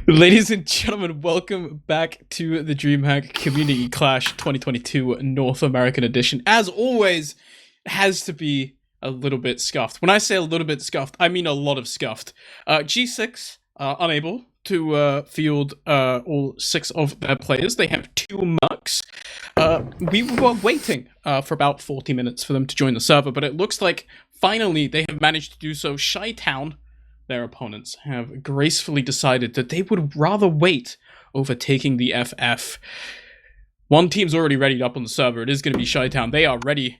Ladies and gentlemen, welcome back to the DreamHack Community Clash 2022 North American Edition. As always, it has to be a little bit scuffed. When I say a little bit scuffed, I mean a lot of scuffed. G6 unable to field all 6 of their players. They have 2 mercs. We were waiting for about 40 minutes for them to join the server, but it looks like finally they have managed to do so. Shytown, their opponents, have gracefully decided that they would rather wait over taking the FF. One team's already readied up on the server. It is going to be Shytown. They are ready.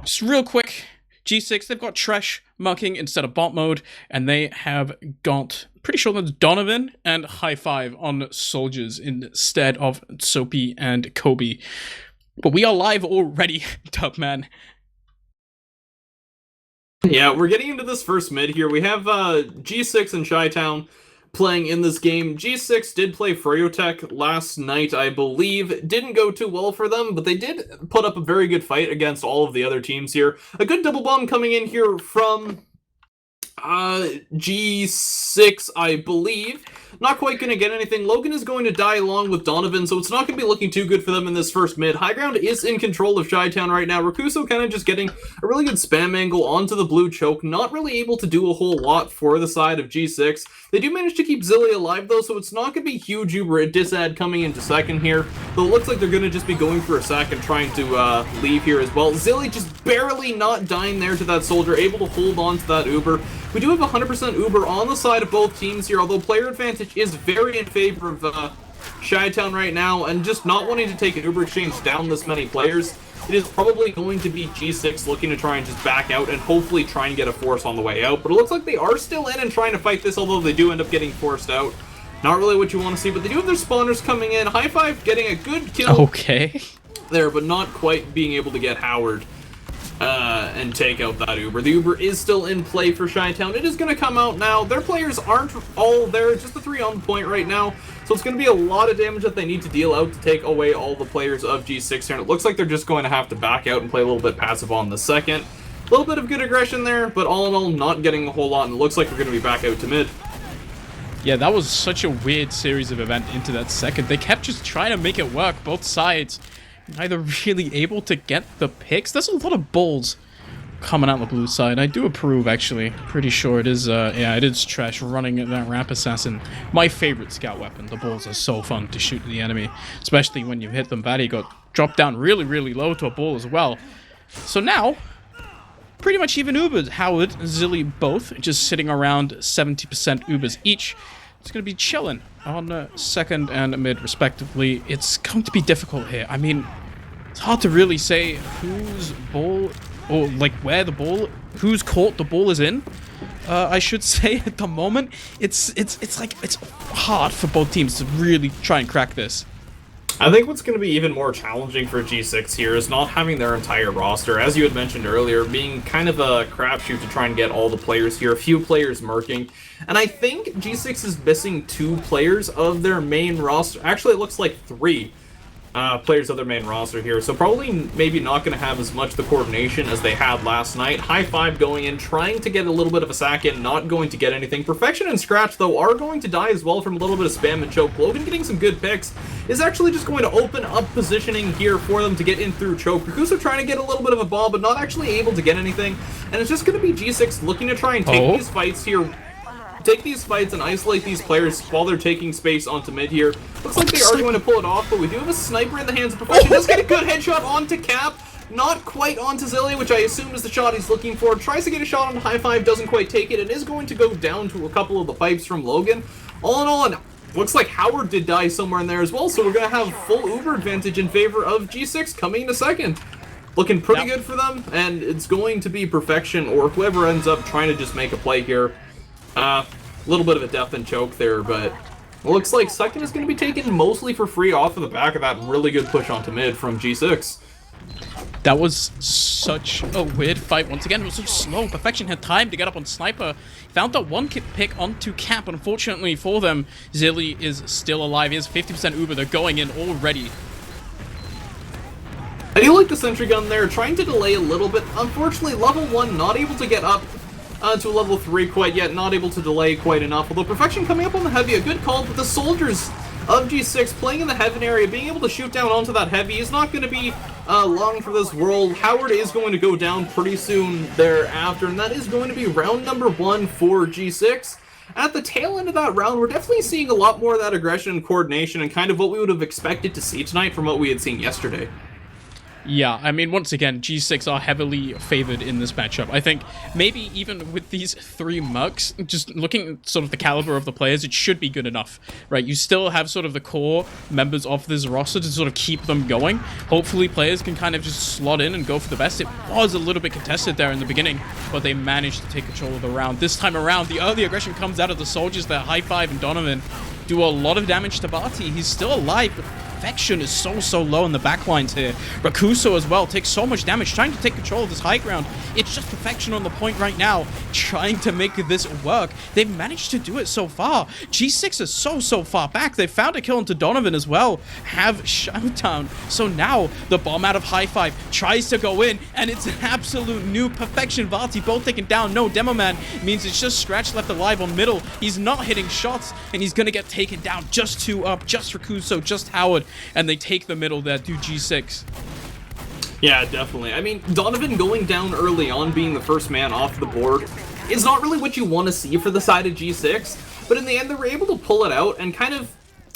Just real quick, G6, they've got Tresh mucking instead of bot mode, and they have got, pretty sure that's Donovan and High Five on soldiers instead of Soapy and Kobe. But we are live already, Tubman. Yeah, we're getting into this first mid here. We have G6 and Shytown playing in this game. G6 did play Freyotech last night, I believe. Didn't go too well for them, but they did put up a very good fight against all of the other teams here. A good double bomb coming in here from G6, I believe. Not quite going to get anything. Logan is going to die along with Donovan, so it's not going to be looking too good for them in this first mid. High ground is in control of Shytown right now. Rakuso kind of just getting a really good spam angle onto the blue choke. Not really able to do a whole lot for the side of G6. They do manage to keep Zilly alive, though, so it's not going to be huge Uber disad coming into second here. Though it looks like they're going to just be going for a sack and trying to leave here as well. Zilly just barely not dying there to that soldier, able to hold on to that Uber. We do have 100% Uber on the side of both teams here, although player advantage is very in favor of Shytown right now, and just not wanting to take an Uber exchange down this many players. It is probably going to be G6 looking to try and just back out and hopefully try and get a force on the way out. But it looks like they are still in and trying to fight this, although they do end up getting forced out. Not really what you want to see, but they do have their spawners coming in. High Five getting a good kill there, but not quite being able to get Howard and take out that Uber. The Uber is still in play for Shytown. It is going to come out now. Their players aren't all there, just the 3 on point right now. So it's going to be a lot of damage that they need to deal out to take away all the players of G6 here. And it looks like they're just going to have to back out and play a little bit passive on the second. A little bit of good aggression there, but all in all, not getting a whole lot. And it looks like we're going to be back out to mid. Yeah, that was such a weird series of events into that second. They kept just trying to make it work, both sides. Neither really able to get the picks. There's a lot of bulls coming out the blue side. I do approve, actually. Pretty sure it is, yeah, it is Trash running at that Ramp Assassin. My favorite scout weapon. The bulls are so fun to shoot the enemy, especially when you hit them bad. He got dropped down really, really low to a bull as well. So now, pretty much even Ubers. Howard, Zilly both just sitting around 70% Ubers each. It's going to be chilling on second and mid, respectively. It's going to be difficult here. I mean, it's hard to really say whose ball, or like where the ball, whose court the ball is in. I should say at the moment, it's hard for both teams to really try and crack this. I think what's going to be even more challenging for G6 here is not having their entire roster, as you had mentioned earlier, being kind of a crapshoot to try and get all the players here, a few players murking. And I think G6 is missing 2 players of their main roster. Actually, it looks like 3 players of their main roster here, so probably maybe not going to have as much the coordination as they had last night. High Five going in, trying to get a little bit of a sack in, not going to get anything. Perfection and Scratch, though, are going to die as well from a little bit of spam and choke. Logan getting some good picks is actually just going to open up positioning here for them to get in through choke. Rakuso trying to get a little bit of a ball, but not actually able to get anything, and it's just going to be G6 looking to try and take these fights here. Take these fights and isolate these players while they're taking space onto mid here. Looks like they are going to pull it off, but we do have a sniper in the hands of Perfection. Does get a good headshot onto Cap. Not quite onto Zilly, which I assume is the shot he's looking for. Tries to get a shot on High Five, doesn't quite take it, and is going to go down to a couple of the pipes from Logan. All in all, and looks like Howard did die somewhere in there as well, so we're going to have full Uber advantage in favor of G6 coming into second. Looking pretty good for them, and it's going to be Perfection or whoever ends up trying to just make a play here. A little bit of a death and choke there, but it looks like second is going to be taken mostly for free off of the back of that really good push onto mid from G6. That was such a weird fight. Once again, it was so slow. Perfection had time to get up on Sniper. Found that one pick onto Cap. Unfortunately for them, Zilly is still alive. He has 50% Uber. They're going in already. I do like the sentry gun there, trying to delay a little bit. Unfortunately, level 1 not able to get up to a level 3 quite yet, not able to delay quite enough. Although Perfection coming up on the heavy, a good call, but the soldiers of G6 playing in the heaven area, being able to shoot down onto that heavy is not going to be long for this world. Howard is going to go down pretty soon thereafter, and that is going to be round number 1 for G6. At the tail end of that round, we're definitely seeing a lot more of that aggression and coordination and kind of what we would have expected to see tonight from what we had seen yesterday. Yeah, I mean, once again, G6 are heavily favored in this matchup. I think maybe even with these 3 Mercs, just looking at sort of the caliber of the players, it should be good enough, right? You still have sort of the core members of this roster to sort of keep them going. Hopefully players can kind of just slot in and go for the best. It was a little bit contested there in the beginning, but they managed to take control of the round. This time around, the early aggression comes out of the soldiers there. High Five and Donovan do a lot of damage to Barty. He's still alive, but Perfection is so low in the backlines here. Rakuso as well takes so much damage, trying to take control of this high ground. It's just Perfection on the point right now, trying to make this work. They've managed to do it so far. G6 is so far back. They found a kill into Donovan as well. Have Shytown. So now the bomb out of High Five tries to go in, and it's an absolute new Perfection. Varti both taken down. No Demo Man means it's just Scratch left alive on middle. He's not hitting shots, and he's gonna get taken down. Just 2 up, just Rakuso, just Howard. And they take the middle there to G6. Yeah, definitely. I mean, Donovan going down early on, being the first man off the board, is not really what you want to see for the side of G6, but in the end, they were able to pull it out and kind of,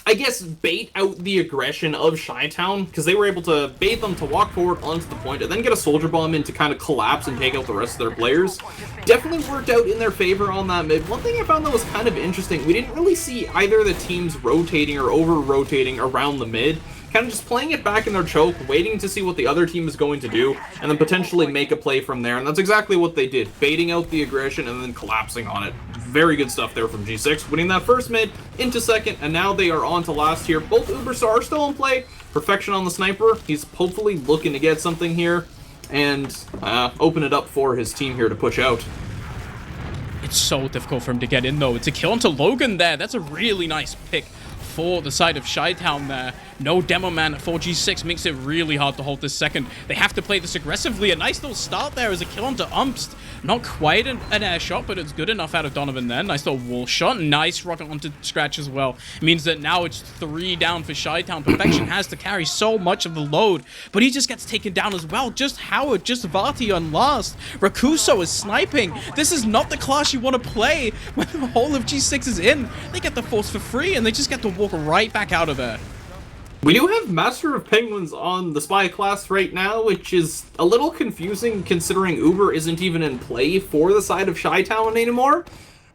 I guess, bait out the aggression of Shytown, because they were able to bait them to walk forward onto the point and then get a soldier bomb in to kind of collapse and take out the rest of their players. Definitely worked out in their favor on that mid. One thing I found that was kind of interesting, we didn't really see either of the teams rotating or over-rotating around the mid, kind of just playing it back in their choke, waiting to see what the other team is going to do, and then potentially make a play from there, and that's exactly what they did, baiting out the aggression and then collapsing on it. Very good stuff there from G6, winning that first mid into second, and now they are on to last here. Both Uberstar are still in play. Perfection on the sniper. He's hopefully looking to get something here and open it up for his team here to push out. It's so difficult for him to get in, though. It's a kill onto Logan there. That's a really nice pick for the side of Shytown there. No Demo Man for G6 makes it really hard to hold this second. They have to play this aggressively. A nice little start there as a kill onto Umst. Not quite an air shot, but it's good enough out of Donovan there. Nice little wall shot. Nice rocket onto Scratch as well. It means that now it's 3 down for Shytown. Perfection has to carry so much of the load, but he just gets taken down as well. Just Howard, just Varti on last. Rakuso is sniping. This is not the class you want to play when the whole of G6 is in. They get the force for free, and they just get to walk right back out of there. We do have Master of Penguins on the Spy class right now, which is a little confusing considering Uber isn't even in play for the side of Shytown anymore.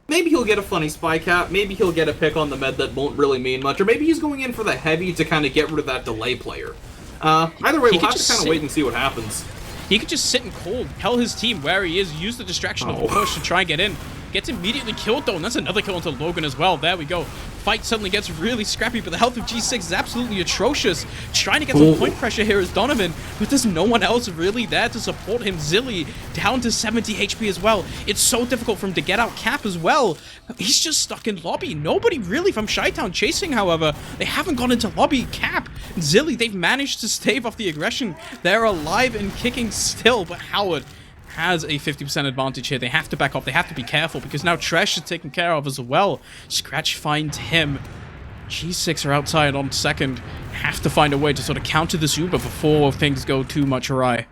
Maybe he'll get a funny Spy cap, maybe he'll get a pick on the med that won't really mean much, or maybe he's going in for the heavy to kind of get rid of that delay player. Either way, we'll have to kind of wait and see what happens. He could just sit and cold, tell his team where he is, use the distraction of the push to try and get in. Gets immediately killed though, and that's another kill into Logan as well. There we go. Fight suddenly gets really scrappy, but the health of G6 is absolutely atrocious. Trying to get some point pressure here is Donovan, but there's no one else really there to support him. Zilly down to 70 HP as well. It's so difficult for him to get out Cap as well. He's just stuck in lobby. Nobody really from Shytown chasing, however. They haven't gone into lobby. Cap, Zilly, they've managed to stave off the aggression. They're alive and kicking still, but Howard has a 50% advantage here. They have to back off. They have to be careful because now Trash is taken care of as well. Scratch finds him. G6 are outside on second. Have to find a way to sort of counter this Uber before things go too much awry.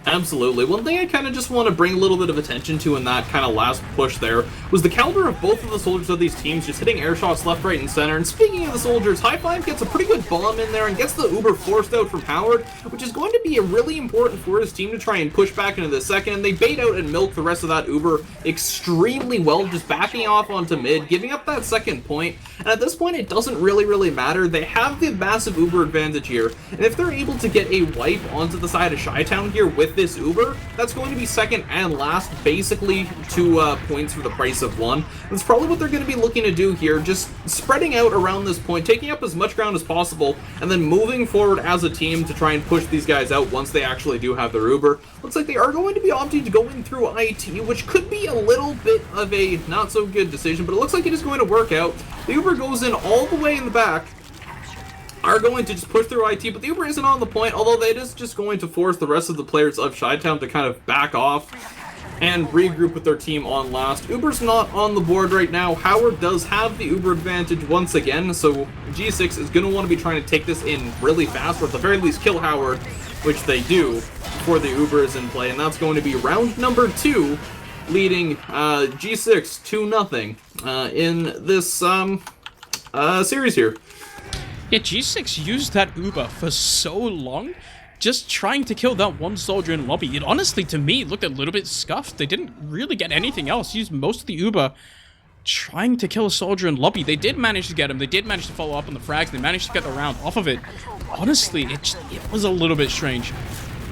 Absolutely. One thing I kind of just want to bring a little bit of attention to in that kind of last push there was the caliber of both of the soldiers of these teams just hitting air shots left, right, and center. And speaking of the soldiers, High Five gets a pretty good bomb in there and gets the Uber forced out from Howard, which is going to be really important for his team to try and push back into the second. And they bait out and milk the rest of that Uber extremely well, just backing off onto mid, giving up that second point. And at this point, it doesn't really matter. They have the massive Uber advantage here. And if they're able to get a wipe onto the side of Shytown here with this Uber, that's going to be second and last, basically 2 points for the price of 1. That's probably what they're going to be looking to do here, just spreading out around this point, taking up as much ground as possible, and then moving forward as a team to try and push these guys out once they actually do have their Uber. Looks like they are going to be opting to go in through IT, which could be a little bit of a not so good decision, but it looks like it is going to work out. The Uber goes in all the way in the back, are going to just push through IT, but the Uber isn't on the point, although that is just going to force the rest of the players of Shytown to kind of back off. and regroup with their team on last. Uber's not on the board right now. Howard does have the Uber advantage once again, so G6 is going to want to be trying to take this in really fast, or at the very least kill Howard, which they do before the Uber is in play, and that's going to be round number 2, leading G6 2-0 in this series here. Yeah, G6 used that Uber for so long, just trying to kill that one soldier in lobby. It honestly, to me, looked a little bit scuffed. They didn't really get anything else. Used most of the Uber trying to kill a soldier in lobby. They did manage to get him. They did manage to follow up on the frags. They managed to get the round off of it. Honestly, it was a little bit strange.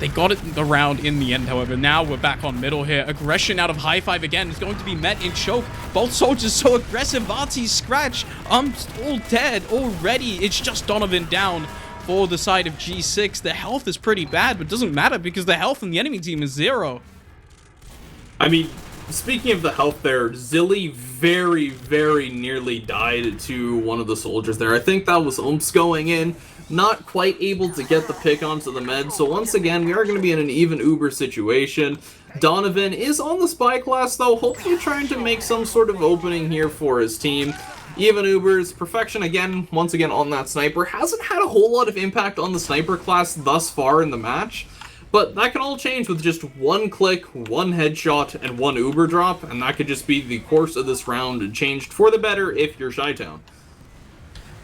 They got it the round in the end, however. Now we're back on middle here. Aggression out of high five again is going to be met in choke. Both soldiers so aggressive. Vati's scratch. All dead already. It's just Donovan down for the side of G6. The health is pretty bad, but it doesn't matter because the health in the enemy team is 0. I mean, speaking of the health there, Zilly very, very nearly died to one of the soldiers there. I think that was Umps going in. Not quite able to get the pick onto the med, so once again, we are going to be in an even Uber situation. Donovan is on the spy class, though, hopefully trying to make some sort of opening here for his team. Even Ubers, Perfection again, once again on that sniper, hasn't had a whole lot of impact on the sniper class thus far in the match, but that can all change with just one click, one headshot, and one Uber drop, and that could just be the course of this round changed for the better if you're Shytown.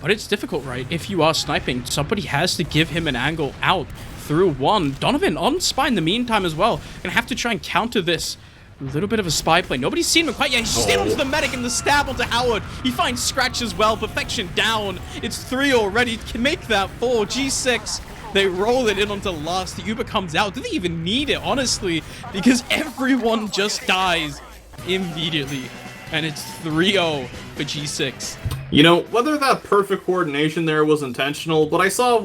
But it's difficult, right? If you are sniping, somebody has to give him an angle out through one. Donovan on spy in the meantime as well. Gonna have to try and counter this. A little bit of a spy play. Nobody's seen him quite yet. He's just in onto the medic and the stab onto Howard. He finds Scratch as well. Perfection down. It's 3 already. Can make that 4. G6. They roll it in onto last. The Uber comes out. Do they even need it, honestly? Because everyone just dies immediately. And it's 3-0 for G6. You know, whether that perfect coordination there was intentional, but I saw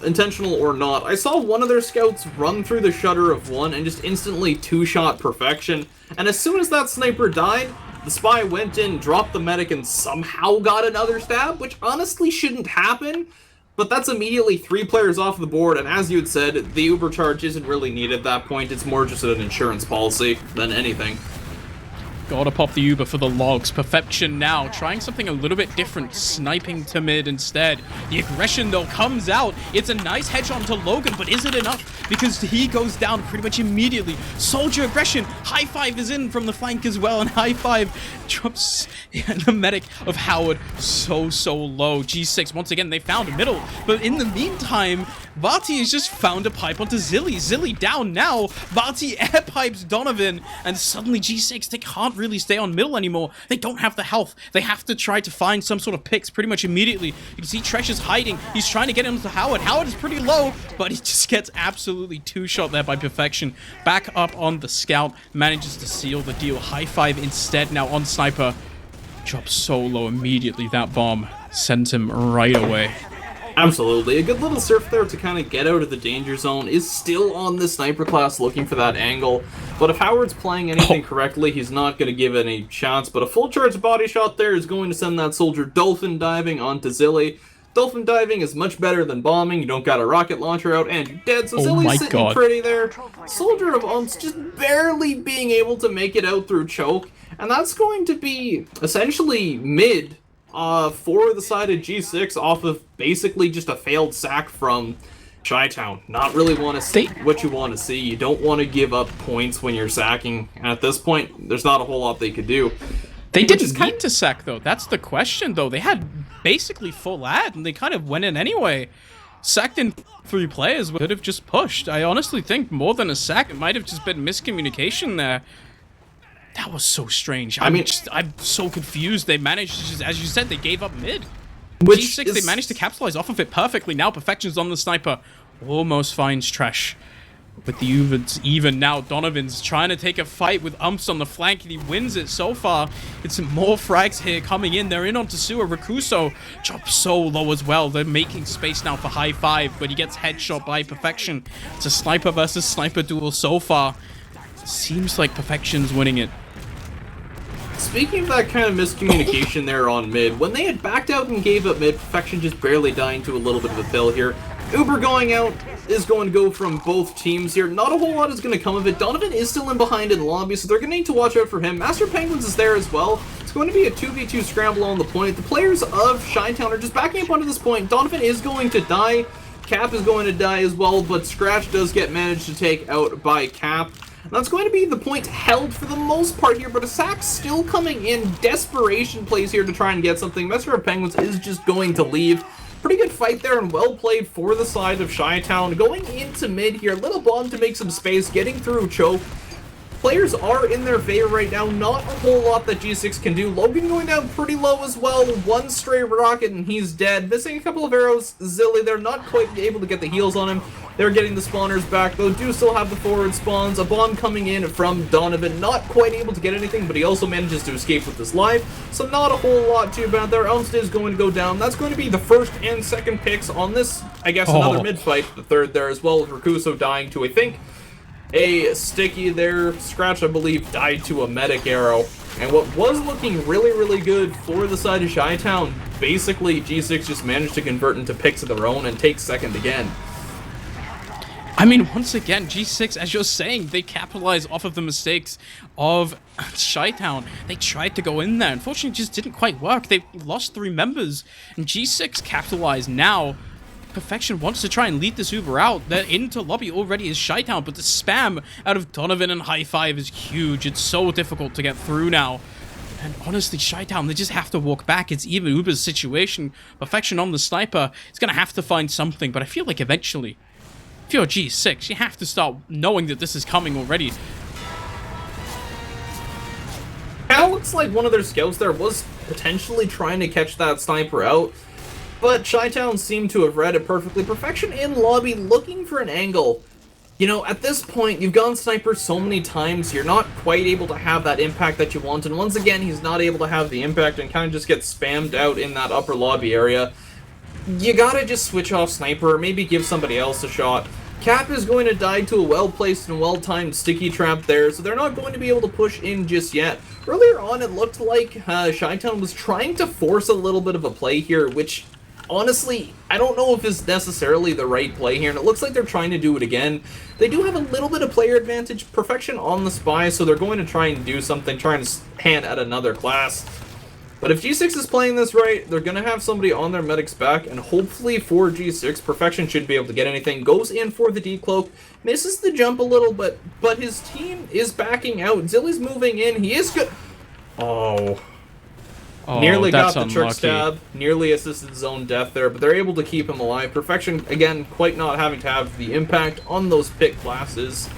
intentional or not, I saw one of their scouts run through the shutter of one and just instantly 2-shot Perfection. And as soon as that sniper died, the spy went in, dropped the medic, and somehow got another stab, which honestly shouldn't happen. But that's immediately 3 players off the board, and as you had said, the Uber charge isn't really needed at that point. It's more just an insurance policy than anything. Gotta pop the Uber for the logs. Perfection now, trying something a little bit different, sniping to mid instead. The aggression, though, comes out. It's a nice headshot to Logan, but is it enough? Because he goes down pretty much immediately. Soldier aggression. High five is in from the flank as well, and high five drops the medic of Howard so low. G6, once again, they found a middle, but in the meantime, Vati has just found a pipe onto Zilly. Zilly down now. Vati air pipes Donovan, and suddenly G6, they can't really stay on middle anymore. They don't have the health. They have to try to find some sort of picks pretty much immediately. You can see Tresh is hiding. He's trying to get into Howard. Howard is pretty low, but he just gets absolutely 2-shot there by Perfection. Back up on the scout, manages to seal the deal. High five instead now on sniper. Drops so low immediately. That bomb sends him right away. Absolutely. A good little surf there to kind of get out of the danger zone. Is still on the sniper class looking for that angle. But if Howard's playing anything correctly, he's not going to give it any chance. But a full charge body shot there is going to send that soldier dolphin diving onto Zilly. Dolphin diving is much better than bombing. You don't got a rocket launcher out and you're dead. So Zilly's sitting pretty there. Soldier of Umps just barely being able to make it out through choke. And that's going to be essentially mid for the side of G6 off of basically just a failed sack from Shytown. Not really want to see what you want to see. You don't want to give up points when you're sacking. And at this point, there's not a whole lot they could do. They didn't need to sack, though. That's the question, though. They had basically full ad, and they kind of went in anyway. Sacked in 3 players would have just pushed. I honestly think more than a sack, it might have just been miscommunication there. That was so strange. I'm so confused. They managed to just, as you said, they gave up mid. G6, they managed to capitalize off of it perfectly. Now Perfection's on the sniper. Almost finds Trash. With the Uvens even now, Donovan's trying to take a fight with Umps on the flank, and he wins it so far. It's more frags here coming in. They're in onto Sewer. Rakuso drops so low as well. They're making space now for high five, but he gets headshot by Perfection. It's a sniper versus sniper duel so far. Seems like Perfection's winning it. Speaking of that kind of miscommunication there on mid, when they had backed out and gave up mid, Perfection just barely dying to a little bit of a pill here. Uber going out, is going to go from both teams here. Not a whole lot is going to come of it. Donovan is still in behind in lobby, so they're going to need to watch out for him. Master Penguins is there as well. It's going to be a 2v2 scramble on the point. The players of shytown are just backing up onto this point. Donovan is going to die. Cap is going to die as well, but Scratch does get managed to take out by Cap. And that's going to be the point held for the most part here, but Asax still coming in. Desperation plays here to try and get something. Master of Penguins is just going to leave. Pretty good fight there and well played for the side of shytown. Going into mid here, little bomb to make some space, getting through choke. Players are in their favor right now. Not a whole lot that G6 can do. Logan going down pretty low as well. One stray rocket and he's dead. Missing a couple of arrows. Zilly, they're not quite able to get the heals on him. They're getting the spawners back, though. Do still have the forward spawns. A bomb coming in from Donovan. Not quite able to get anything, but he also manages to escape with his life. So not a whole lot too bad there. Elmstead is going to go down. That's going to be the first and second picks on this, I guess, another mid fight. The third there as well, with Rakuso dying to, I think, a sticky there. Scratch, I believe, died to a medic arrow. And what was looking really, really good for the side of shytown, basically G6 just managed to convert into picks of their own and take second again. I mean, once again, G6, as you're saying, they capitalize off of the mistakes of shytown. They tried to go in there. Unfortunately, it just didn't quite work. They lost 3 members, and G6 capitalized now. Perfection wants to try and lead this Uber out. They're into lobby already as shytown, but the spam out of Donovan and High Five is huge. It's so difficult to get through now. And honestly, shytown, they just have to walk back. It's even Uber's situation. Perfection on the sniper. He's going to have to find something, but I feel like eventually, if you're G6, you have to start knowing that this is coming already. It looks like one of their scouts there was potentially trying to catch that sniper out, but shytown seemed to have read it perfectly. Perfection in lobby looking for an angle. You know, at this point, you've gone sniper so many times, you're not quite able to have that impact that you want, and once again, he's not able to have the impact and kind of just gets spammed out in that upper lobby area. You gotta just switch off sniper, or maybe give somebody else a shot. Cap is going to die to a well-placed and well-timed sticky trap there, so they're not going to be able to push in just yet. Earlier on, it looked like shytown was trying to force a little bit of a play here, which, honestly, I don't know if is necessarily the right play here, and it looks like they're trying to do it again. They do have a little bit of player advantage, Perfection on the spy, so they're going to try and do something, trying to hand at another class. But if G6 is playing this right, they're going to have somebody on their medic's back, and hopefully for G6, Perfection should be able to get anything. Goes in for the decloak, misses the jump a little, but his team is backing out. Zilly's moving in, he is good. Oh, nearly got the trick stab, nearly assisted zone death there, but they're able to keep him alive. Perfection, again, quite not having to have the impact on those pick classes.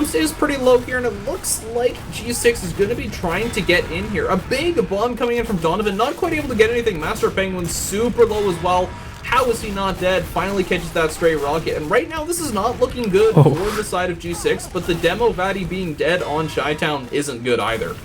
Stays pretty low here, and it looks like G6 is going to be trying to get in here. A big bomb coming in from Donovan, not quite able to get anything. Master Penguin super low as well. How is he not dead? Finally catches that stray rocket, and right now this is not looking good for the side of G6, but the demo Vadi being dead on shytown isn't good either.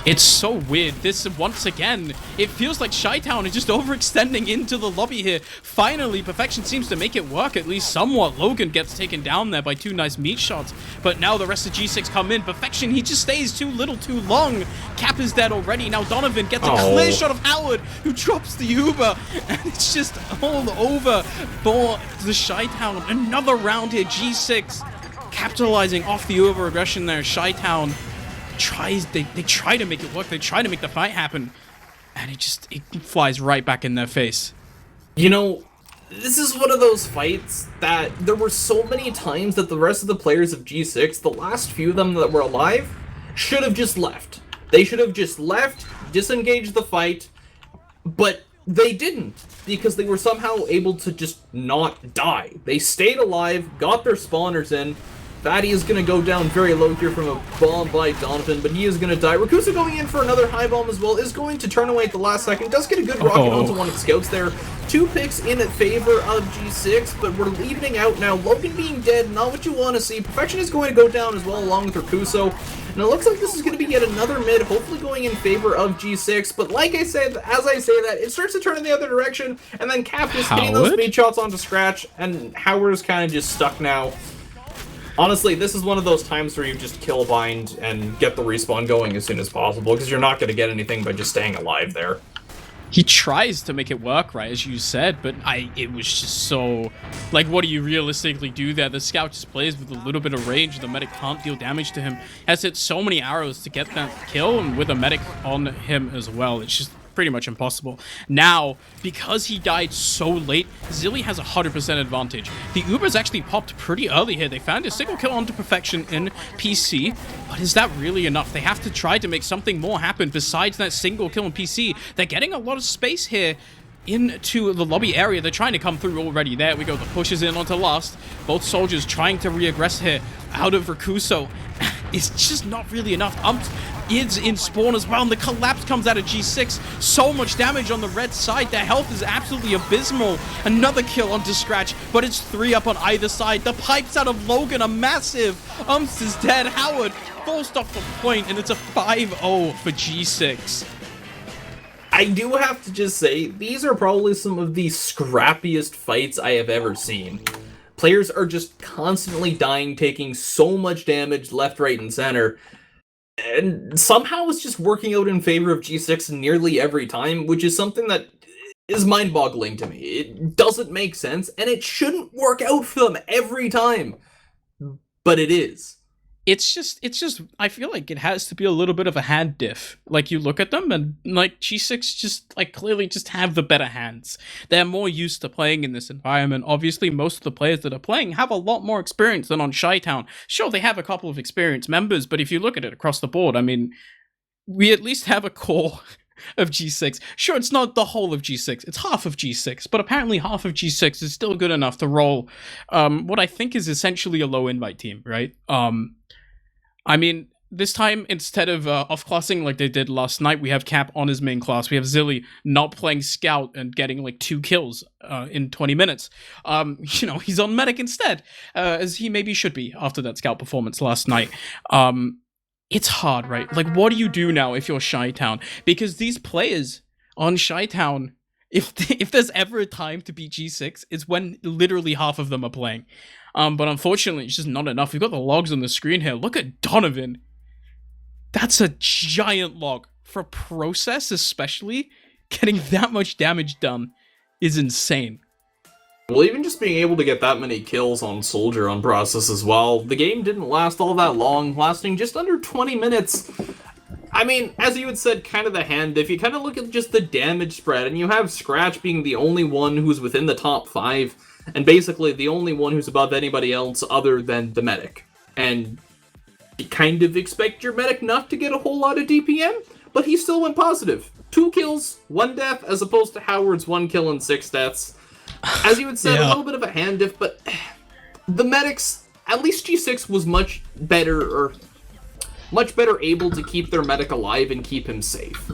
It's so weird. This, once again, it feels like shytown is just overextending into the lobby here. Finally, Perfection seems to make it work, at least somewhat. Logan gets taken down there by 2 nice meat shots, but now the rest of G6 come in. Perfection, he just stays too little too long. Cap is dead already. Now Donovan gets a clear shot of Howard, who drops the Uber, and it's just all over for the shytown. Another round here, G6 capitalizing off the Uber aggression there. shytown they try to make it work, they try to make the fight happen, and it flies right back in their face. You know, this is one of those fights that there were so many times that the rest of the players of G6, the last few of them that were alive, should have just left. They should have just left, disengaged the fight, but they didn't, because they were somehow able to just not die. They stayed alive, got their spawners in. Fatty is going to go down very low here from a bomb by Donovan, but he is going to die. Rakusa going in for another high bomb as well, is going to turn away at the last second. Does get a good rocket onto one of the scouts there. 2 picks in favor of G6, but we're leaving out now. Logan being dead, not what you want to see. Perfection is going to go down as well, along with Rakuso. And it looks like this is going to be yet another mid, hopefully going in favor of G6. But like I said, as I say that, it starts to turn in the other direction, and then Cap is hitting those speed shots onto Scratch, and Howard is kind of just stuck now. Honestly, this is one of those times where you just kill bind and get the respawn going as soon as possible, because you're not going to get anything by just staying alive there. He tries to make it work, right, as you said, but it was just so... Like, what do you realistically do there? The scout just plays with a little bit of range. The medic can't deal damage to him. Has hit so many arrows to get that kill, and with a medic on him as well, it's just pretty much impossible. Now, because he died so late, Zilly has 100% advantage. The Ubers actually popped pretty early here. They found a single kill onto perfection in PC, but is that really enough? They have to try to make something more happen besides that single kill in PC. They're getting a lot of space here into the lobby area. They're trying to come through already. There we go. The push is in onto last. Both soldiers trying to re-aggress here out of Rakuso. It's just not really enough. Is in spawn as well, and the collapse comes out of G6. So much damage on the red side. Their health is absolutely abysmal. Another kill onto Scratch, but it's 3 up on either side. The pipes out of Logan are massive. Is dead. Howard forced off the point, and it's a 5-0 for G6. I do have to just say, these are probably some of the scrappiest fights I have ever seen. Players are just constantly dying, taking so much damage left, right, and center. And somehow it's just working out in favor of G6 nearly every time, which is something that is mind-boggling to me. It doesn't make sense, and it shouldn't work out for them every time. But it is. It's just, I feel like it has to be a little bit of a hand diff. Like, you look at them, and, like, G6 just, like, clearly just have the better hands. They're more used to playing in this environment. Obviously, most of the players that are playing have a lot more experience than on Shytown. Sure, they have a couple of experienced members, but if you look at it across the board, I mean, we at least have a core of G6. Sure, it's not the whole of G6. It's half of G6, but apparently half of G6 is still good enough to roll what I think is essentially a low invite team, right? I mean, this time, instead of off-classing like they did last night, we have Cap on his main class. We have Zilly not playing Scout and getting like 2 kills in 20 minutes. You know, he's on Medic instead, as he maybe should be after that Scout performance last night. It's hard, right? Like, what do you do now if you're Shytown? Because these players on Shytown, if there's ever a time to beat G6, it's when literally half of them are playing. But unfortunately, it's just not enough. We've got the logs on the screen here. Look at Donovan. That's a giant log. For Process, especially, getting that much damage done is insane. Well, even just being able to get that many kills on Soldier on Process as well, the game didn't last all that long, lasting just under 20 minutes. I mean, as you had said, kind of the hand, if you kind of look at just the damage spread, and you have Scratch being the only one who's within the top 5, and basically the only one who's above anybody else other than the medic. And you kind of expect your medic not to get a whole lot of DPM, but he still went positive. 2 kills, 1 death, as opposed to Howard's 1 kill and 6 deaths. As you had said, a little bit of a hand diff, but the medics, at least G6 was much better able to keep their medic alive and keep him safe.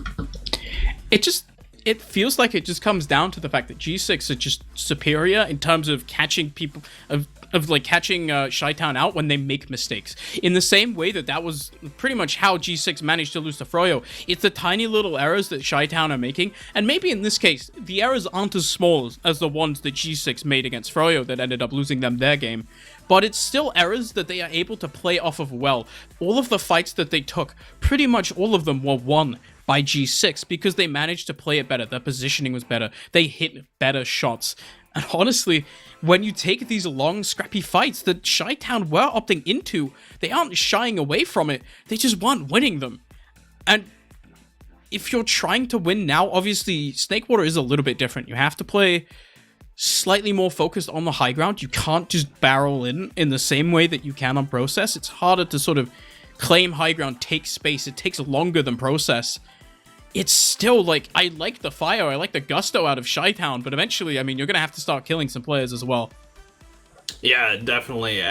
It feels like it just comes down to the fact that G6 are just superior in terms of catching people, of like catching Shytown out when they make mistakes. In the same way that was pretty much how G6 managed to lose to Froyo. It's the tiny little errors that Shytown are making, and maybe in this case, the errors aren't as small as the ones that G6 made against Froyo that ended up losing them their game. But it's still errors that they are able to play off of well. All of the fights that they took, pretty much all of them were won by G6 because they managed to play it better. Their positioning was better. They hit better shots. And honestly, when you take these long, scrappy fights that Shytown were opting into, they aren't shying away from it. They just weren't winning them. And if you're trying to win now, obviously, Snakewater is a little bit different. You have to play slightly more focused on the high ground. You can't just barrel in the same way that you can on Process. It's harder to sort of claim high ground, take space. It takes longer than Process. It's still, like, I like the fire, I like the gusto out of Shytown, but eventually, I mean, you're gonna have to start killing some players as well. Yeah, definitely.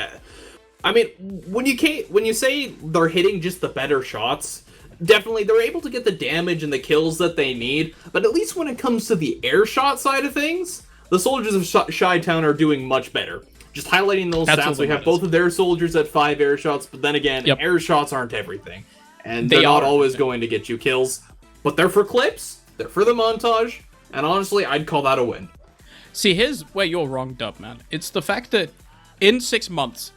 I mean, when you say they're hitting just the better shots, definitely they're able to get the damage and the kills that they need, but at least when it comes to the air shot side of things, the soldiers of Shytown are doing much better. Just highlighting those stats, we have both of their soldiers at 5 air shots, but then again, air shots aren't everything. And they're not always going to get you kills. But they're for clips, they're for the montage, and honestly, I'd call that a win. See, here's where you're wrong, Dub, man. It's the fact that in 6 months,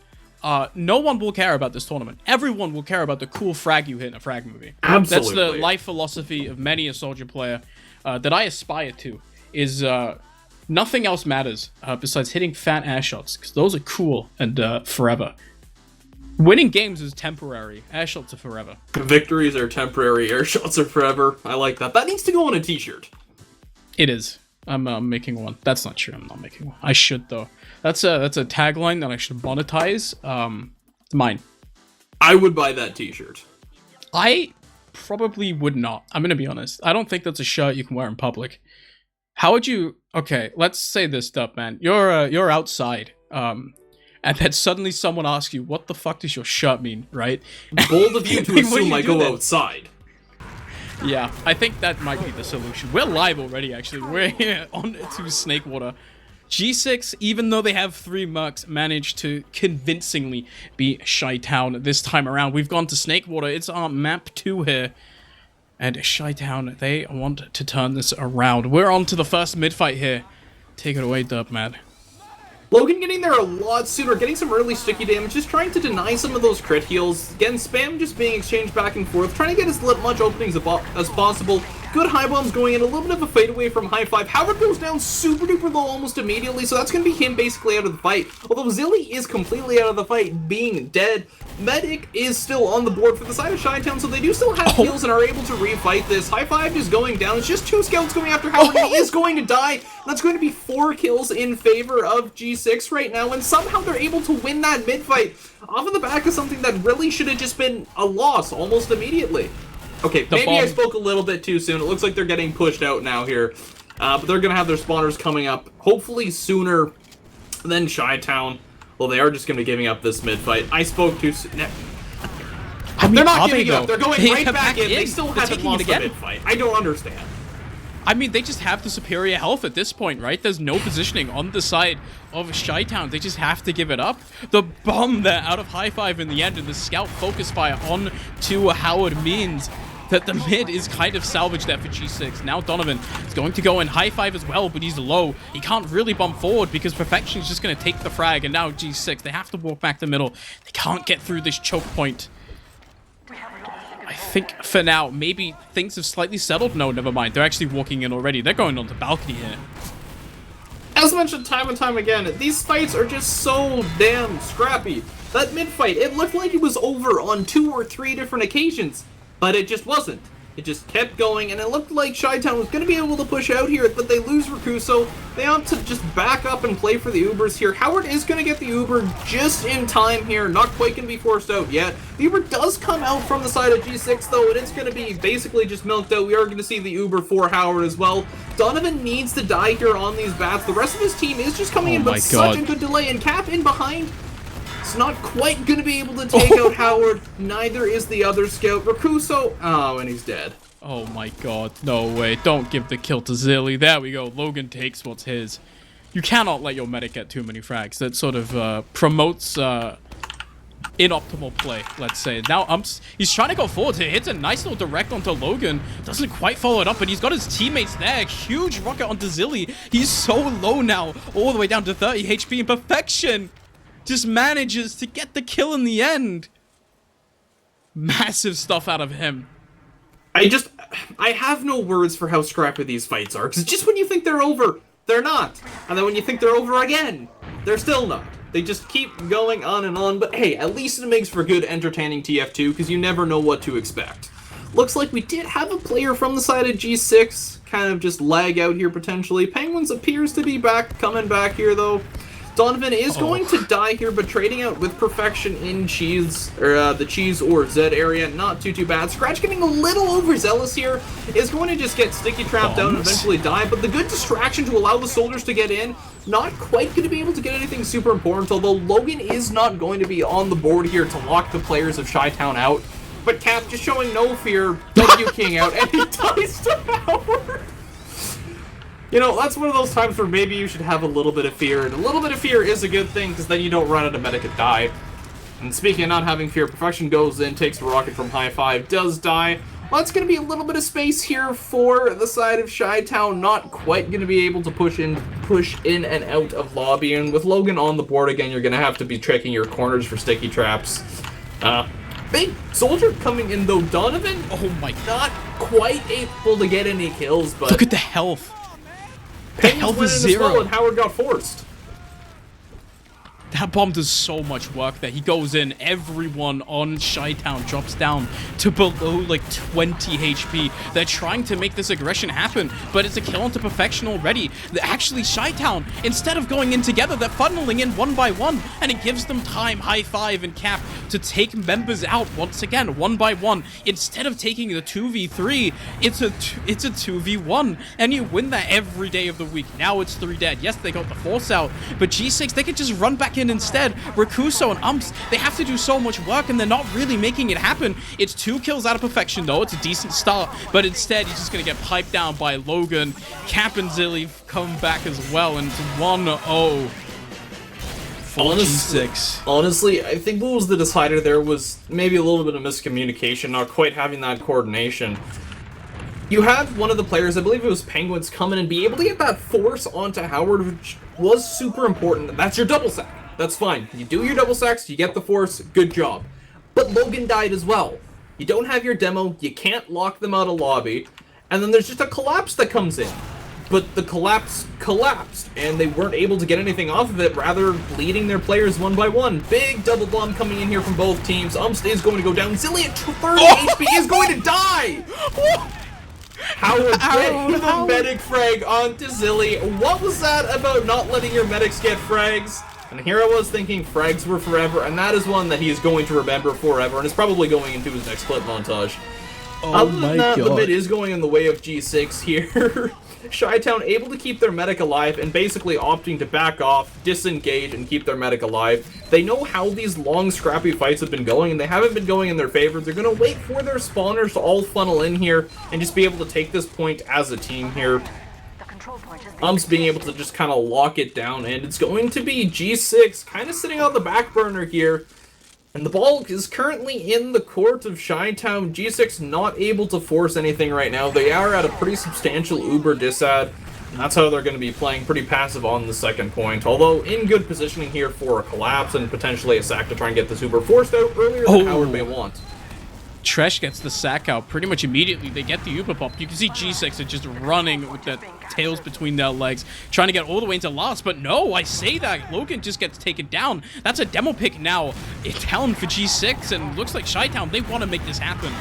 no one will care about this tournament. Everyone will care about the cool frag you hit in a frag movie. Absolutely. That's the life philosophy of many a Soldier player. that I aspire to is nothing else matters besides hitting fat air shots, because those are cool and forever. Winning games is temporary. Air shots are forever. Victories are temporary. Air shots are forever. I like that. That needs to go on a t-shirt. It is. I'm making one. That's not true. I'm not making one. I should, though. That's a tagline that I should monetize. It's mine. I would buy that t-shirt. I probably would not. I'm gonna be honest. I don't think that's a shirt you can wear in public. How would you... Okay, let's say this stuff, man. You're outside. And then suddenly someone asks you, what the fuck does your shirt mean, right? Bold of you to assume I go outside. Yeah, I think that might be the solution. We're live already, actually. We're here on to Snakewater. G6, even though they have 3 mercs, managed to convincingly beat Shytown this time around. We've gone to Snakewater. It's our map 2 here. And Shytown, they want to turn this around. We're on to the first mid-fight here. Take it away, Dub, man. Logan getting there a lot sooner, getting some early sticky damage, just trying to deny some of those crit heals. Again, spam just being exchanged back and forth, trying to get as much openings as possible. Good high bombs going in, a little bit of a fade away from high 5. Howard goes down super duper low almost immediately, so that's going to be him basically out of the fight. Although Zilly is completely out of the fight, being dead. Medic is still on the board for the side of Shytown, so they do still have heals and are able to refight this. High 5 is going down. It's just 2 scouts going after Howard, and he is going to die. That's going to be 4 kills in favor of G6 right now, and somehow they're able to win that mid-fight off of the back of something that really should have just been a loss almost immediately. Okay, maybe I spoke a little bit too soon. It looks like they're getting pushed out now here. But they're going to have their spawners coming up, hopefully sooner than Shytown. Well, they are just going to be giving up this mid-fight. I spoke too soon. I mean, they're not giving up. They're going right back in. They still They're haven't lost the mid-fight. I don't understand. I mean, they just have the superior health at this point, right? There's no positioning on the side of Shytown. They just have to give it up. The bomb there out of high 5 in the end, and the scout focus fire on to Howard means that the mid is kind of salvaged there for G6. Now Donovan is going to go in high 5 as well, but he's low. He can't really bomb forward because Perfection is just going to take the frag, and now G6, they have to walk back the middle. They can't get through this choke point. I think for now, maybe things have slightly settled. No, never mind. They're actually walking in already. They're going on the balcony here. As mentioned time and time again, these fights are just so damn scrappy. That mid-fight, it looked like it was over on 2 or 3 different occasions, but it just wasn't. It just kept going, and it looked like Shytown was going to be able to push out here, but they lose Rakuso. They opt to just back up and play for the Ubers here. Howard is going to get the Uber just in time here. Not quite going to be forced out yet. The Uber does come out from the side of G6, though, and it's going to be basically just milked out. We are going to see the Uber for Howard as well. Donovan needs to die here on these bats. The rest of his team is just coming in, but such a good delay. And Cap in behind. It's not quite going to be able to take out Howard. Neither is the other scout. Rakuso. Oh, and he's dead. Oh my god. No way. Don't give the kill to Zilly. There we go. Logan takes what's his. You cannot let your medic get too many frags. That sort of promotes inoptimal play, let's say. Now he's trying to go forward. He hits a nice little direct onto Logan. Doesn't quite follow it up, but he's got his teammates there. Huge rocket onto Zilly. He's so low now. All the way down to 30 HP in Perfection. Just manages to get the kill in the end. Massive stuff out of him. I have no words for how scrappy these fights are, because just when you think they're over, they're not. And then when you think they're over again, they're still not. They just keep going on and on, but hey, at least it makes for good, entertaining TF2, because you never know what to expect. Looks like we did have a player from the side of G6 kind of just lag out here potentially. Penguins appears to be coming back here, though. Donovan is going to die here, but trading out with Perfection in cheese, or the cheese or Z area, not too bad. Scratch getting a little overzealous here, is going to just get sticky trapped down and eventually die, but the good distraction to allow the soldiers to get in, not quite going to be able to get anything super important, although Logan is not going to be on the board here to lock the players of Shytown out, but Cap just showing no fear, king out, and he dies to Howard. You know, that's one of those times where maybe you should have a little bit of fear, and a little bit of fear is a good thing, because then you don't run out of medic and die. And speaking of not having fear, Perfection goes in, takes the rocket from high 5, does die. Well, it's going to be a little bit of space here for the side of Shytown, not quite going to be able to push in and out of lobby, and with Logan on the board again, you're going to have to be checking your corners for sticky traps. Big Soldier coming in though. Donovan, Oh my god. not quite able to get any kills, but Look at the health. The Penguins health went is in as well, zero. and Howard got forced. That bomb does so much work there. He goes in, everyone on Shytown drops down to below like 20 HP. They're trying to make this aggression happen, but it's a kill into perfection already. Actually, Shytown, instead of going in together, they're funneling in one by one, and it gives them time, High Five and Cap, to take members out once again, one by one. Instead of taking the 2v3, it's a 2v1, and you win that every day of the week. Now it's 3 dead. Yes, they got the force out, but G6, they could just run back in instead. Rakuso and Umps, they have to do so much work, and they're not really making it happen. It's 2 kills out of perfection, though. It's a decent start, but instead, he's just going to get piped down by Logan. Cap and Zilly come back as well, and it's 1-0 for G6. Honestly, I think what was the decider there was maybe a little bit of miscommunication, not quite having that coordination. You had one of the players, I believe it was Penguins, come in and be able to get that force onto Howard, which was super important. That's your double sack. That's fine. You do your double sacks, you get the force, good job. But Logan died as well. You don't have your demo, you can't lock them out of lobby, and then there's just a collapse that comes in. But the collapse collapsed, and they weren't able to get anything off of it, rather bleeding their players one by one. Big double bomb coming in here from both teams. Umst is going to go down. Zilly at 30 HP is going to die! Howard getting the medic frag onto Zilly. What was that about not letting your medics get frags? And here I was thinking frags were forever, and that is one that he is going to remember forever, and is probably going into his next clip montage. Other than that, the mid is going in the way of G6 here. Shytown able to keep their medic alive and basically opting to back off, disengage, and keep their medic alive. They know how these long, scrappy fights have been going, and they haven't been going in their favor. They're going to wait for their spawners to all funnel in here and just be able to take this point as a team here. Umps being able to just kind of lock it down, and it's going to be G6 kind of sitting on the back burner here. And the ball is currently in the court of Shytown. G6 not able to force anything right now. They are at a pretty substantial Uber disad, and that's how they're going to be playing pretty passive on the second point. Although in good positioning here for a collapse and potentially a sack to try and get this Uber forced out earlier than Howard may want. Tresh gets the sack out pretty much immediately. They get the Uber pop. You can see G6 are just running with their tails between their legs, trying to get all the way into last. But no, I say that. Logan just gets taken down. That's a demo pick now. It's down for G6, and looks like Shytown, they want to make this happen.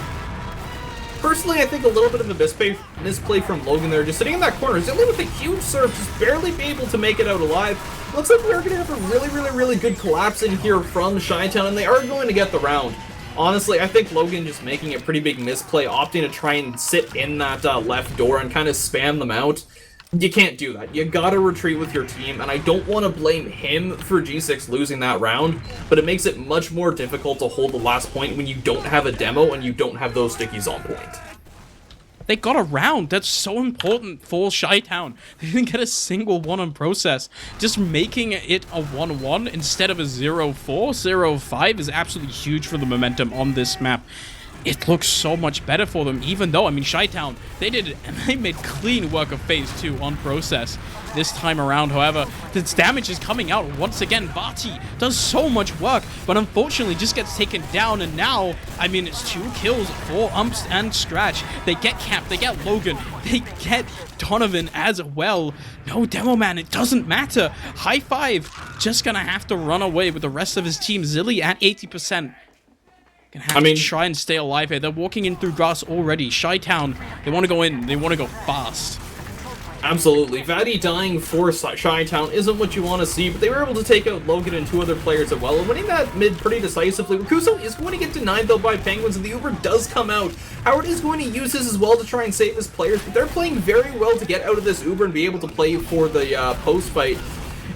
Personally, I think a little bit of a misplay from Logan there, just sitting in that corner. Zilly with a huge surge, just barely be able to make it out alive. Looks like we're going to have a really good collapse in here from Shytown, and they are going to get the round. Honestly, I think Logan just making a pretty big misplay, opting to try and sit in that left door and kind of spam them out. You can't do that. You gotta retreat with your team, and I don't want to blame him for G6 losing that round, but it makes it much more difficult to hold the last point when you don't have a demo and you don't have those stickies on point. They got a round. That's so important for Shytown. They didn't get a single one on process. Just making it a 1-1 instead of a 0-4, 0-5 is absolutely huge for the momentum on this map. It looks so much better for them, even though, I mean, Shytown, they made clean work of phase 2 on process this time around. However, this damage is coming out once again. Vati does so much work, but unfortunately just gets taken down, and now, I mean, it's 2 kills for Umps and Scratch. They get Cap, they get Logan, they get Donovan as well. No Demo Man, it doesn't matter. High Five just gonna have to run away with the rest of his team. Zilly at 80%. Gonna have to try and stay alive here. They're walking in through grass already. Shytown, they want to go in. They want to go fast. Absolutely. Vati dying for Shytown isn't what you want to see, but they were able to take out Logan and 2 other players as well, and winning that mid pretty decisively. Rakuso is going to get denied, though, by Penguins, and the Uber does come out. Howard is going to use this as well to try and save his players, but they're playing very well to get out of this Uber and be able to play for the post fight.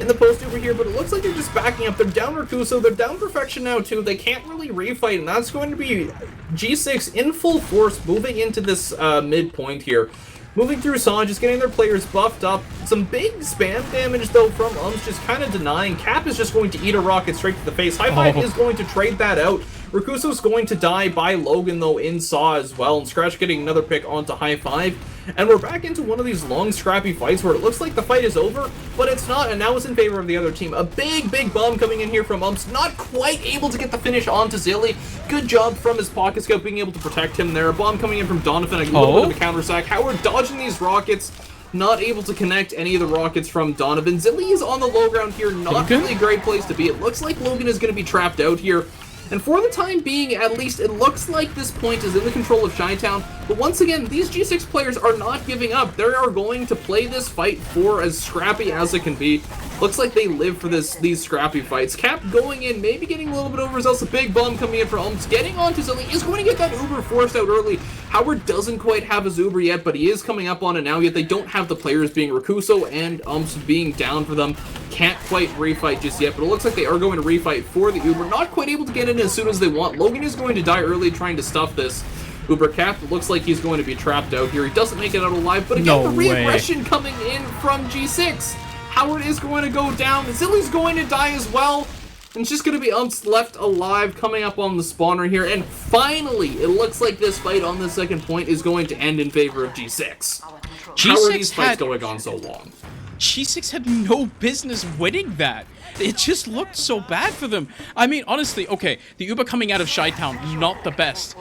In the post over here, but it looks like they're just backing up. They're down Rakuso, they're down Perfection now too. They can't really refight, and that's going to be G6 in full force moving into this midpoint here. Moving through Sanj, just getting their players buffed up. Some big spam damage though from Ums, just kind of denying. Cap is just going to eat a rocket straight to the face. High Five is going to trade that out. Rakuso's going to die by Logan, though, in Saw as well, and Scratch getting another pick onto High Five. And we're back into one of these long, scrappy fights where it looks like the fight is over, but it's not, and now it's in favor of the other team. A big bomb coming in here from Umps, not quite able to get the finish onto Zilly. Good job from his pocket scout being able to protect him there. A bomb coming in from Donovan, a little bit of a counter sack. Howard dodging these rockets, not able to connect any of the rockets from Donovan. Zilly is on the low ground here, not really a great place to be. It looks like Logan is going to be trapped out here. And for the time being, at least, it looks like this point is in the control of Shytown. But once again, these G6 players are not giving up. They are going to play this fight for as scrappy as it can be. Looks like they live for these scrappy fights. Cap going in, maybe getting a little bit overzealous. A big bomb coming in for Umps. Getting onto Zilly is going to get that Uber forced out early. Howard doesn't quite have his Uber yet, but he is coming up on it now, yet they don't have the players being Rakuso and Umps being down for them. Can't quite refight just yet, but it looks like they are going to refight for the Uber. Not quite able to get in as soon as they want. Logan is going to die early trying to stuff this. Uber Cap looks like he's going to be trapped out here. He doesn't make it out alive, but again, the re-aggression coming in from G6. Howard is going to go down. Zilly's going to die as well. And it's just going to be Umps left alive coming up on the spawner here. And finally, it looks like this fight on the second point is going to end in favor of G6. How are these fights going on so long? G6 had no business winning that. It just looked so bad for them. I mean, honestly, okay, the Uber coming out of Shytown, not the best.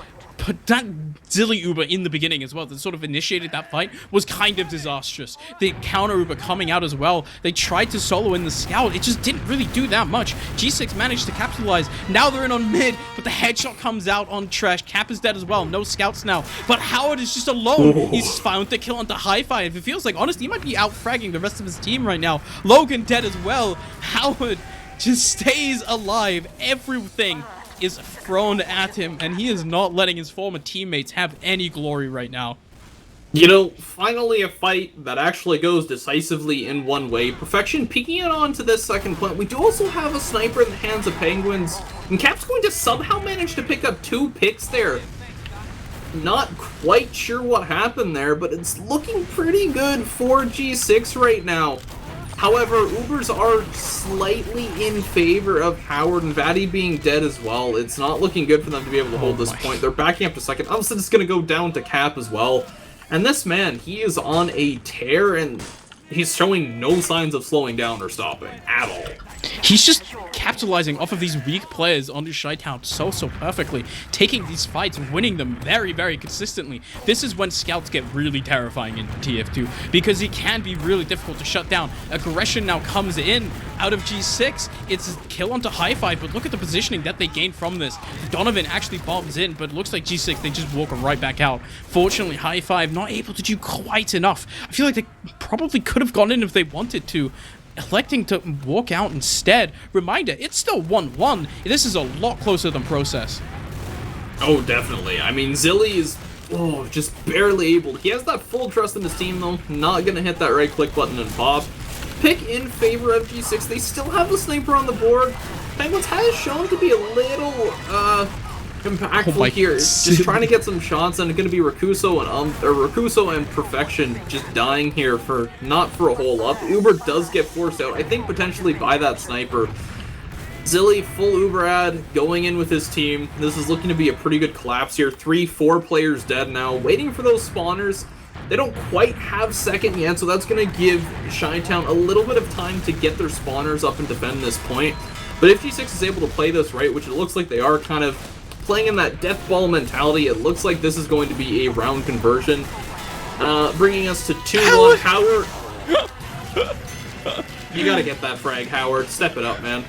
But that Zilly Uber in the beginning as well, that sort of initiated that fight, was kind of disastrous. The counter Uber coming out as well, they tried to solo in the scout, it just didn't really do that much. G6 managed to capitalize, now they're in on mid, but the headshot comes out on Trash. Cap is dead as well, no scouts now, but Howard is just alone. He's found the kill onto Hi-Fi, and it feels like, honestly, he might be out-fragging the rest of his team right now. Logan dead as well. Howard just stays alive. Everything is thrown at him, and he is not letting his former teammates have any glory right now. You know, finally a fight that actually goes decisively in one way. Perfection peeking it onto this second point. We do also have a sniper in the hands of Penguins, and Cap's going to somehow manage to pick up 2 picks there. Not quite sure what happened there, but it's looking pretty good for G6 right now. However, Ubers are slightly in favor of Howard, and Vatty being dead as well. It's not looking good for them to be able to hold this point. They're backing up to second. Obviously, it's going to go down to Cap as well. And this man, he is on a tear, and he's showing no signs of slowing down or stopping at all. He's just capitalizing off of these weak players onto Shytown so perfectly, taking these fights, winning them very consistently. This is when scouts get really terrifying in TF2, because he can be really difficult to shut down. Aggression now comes in out of G6. It's a kill onto Hi-Fi, but look at the positioning that they gained from this. Donovan actually bombs in, but it looks like G6, they just walk right back out. Fortunately, Hi-Fi not able to do quite enough. I feel like they probably could have gone in if they wanted to, electing to walk out instead. Reminder, it's still 1-1. This is a lot closer than Process. Oh, definitely. I mean, Zilly is just barely able. He has that full trust in his team, though. Not going to hit that right-click button and pop. Pick in favor of G6. They still have the sniper on the board. Penguins has shown to be a little impactful here. Just trying to get some shots, and it's going to be Rakuso and Perfection just dying here for not for a whole lot. Uber does get forced out, I think potentially by that sniper. Zilly full Uber ad going in with his team. This is looking to be a pretty good collapse here. 3-4 players dead now, waiting for those spawners. They don't quite have second yet, so that's going to give Shytown a little bit of time to get their spawners up and defend this point. But if G6 is able to play this right, which it looks like they are kind of playing in that death ball mentality, it looks like this is going to be a round conversion. Bringing us to 2-1. Howard! You gotta get that frag, Howard. Step it up, man.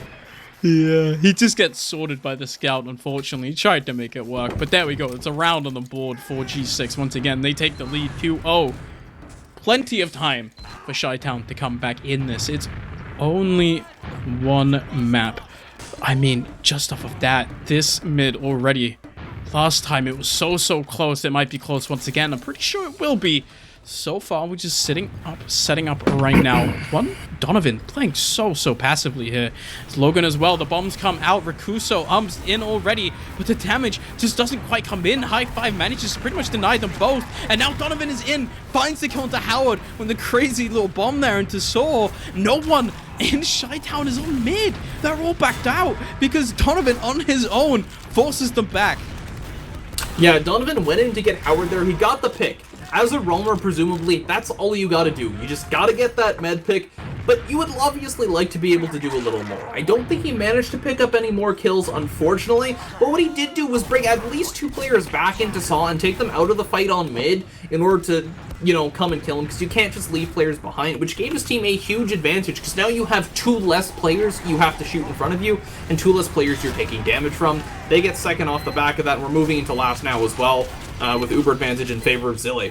Yeah, he just gets sorted by the scout, unfortunately. He tried to make it work, but there we go. It's a round on the board for G6. Once again, they take the lead 2-0. Plenty of time for Shytown to come back in this. It's only one map. I mean, just off of that, this mid already, last time it was so close. It might be close once again. I'm pretty sure it will be. So far, we're just setting up right now. Donovan playing so passively here. It's Logan as well. The bombs come out. Rakuso Umps in already, but the damage just doesn't quite come in. Hi-Fi manages to pretty much deny them both. And now Donovan is in, finds the kill into Howard when the crazy little bomb there into Saw. No one in shytown is on mid. They're all backed out because Donovan on his own forces them back. Yeah, Donovan went in to get Howard there. He got the pick. As a roamer, presumably, that's all you gotta do. You just gotta get that med pick, but you would obviously like to be able to do a little more. I don't think he managed to pick up any more kills, unfortunately, but what he did do was bring at least 2 players back into Saw and take them out of the fight on mid in order to, you know, come and kill him, because you can't just leave players behind, which gave his team a huge advantage, because now you have 2 less players you have to shoot in front of you, and 2 less players you're taking damage from. They get second off the back of that, and we're moving into last now as well, with Uber advantage in favor of Zilly.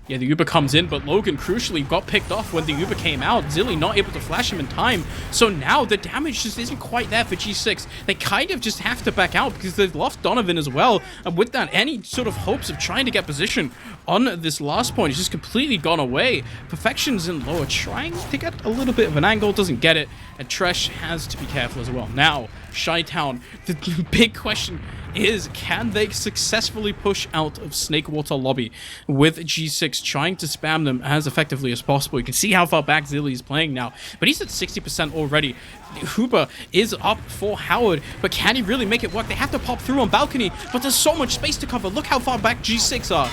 Yeah, the Uber comes in, but Logan crucially got picked off when the Uber came out. Zilly not able to flash him in time. So now the damage just isn't quite there for G6. They kind of just have to back out because they've lost Donovan as well. And with that, any sort of hopes of trying to get position on this last point is just completely gone away. Perfection's in lower, trying to get a little bit of an angle, doesn't get it. And Tresh has to be careful as well. Now, Shytown, the big question is, can they successfully push out of Snakewater lobby with G6 trying to spam them as effectively as possible? You can see how far back Zilly is playing now, but he's at 60% already. Hooper is up for Howard, but can he really make it work? They have to pop through on balcony, but there's so much space to cover. Look how far back G6 are.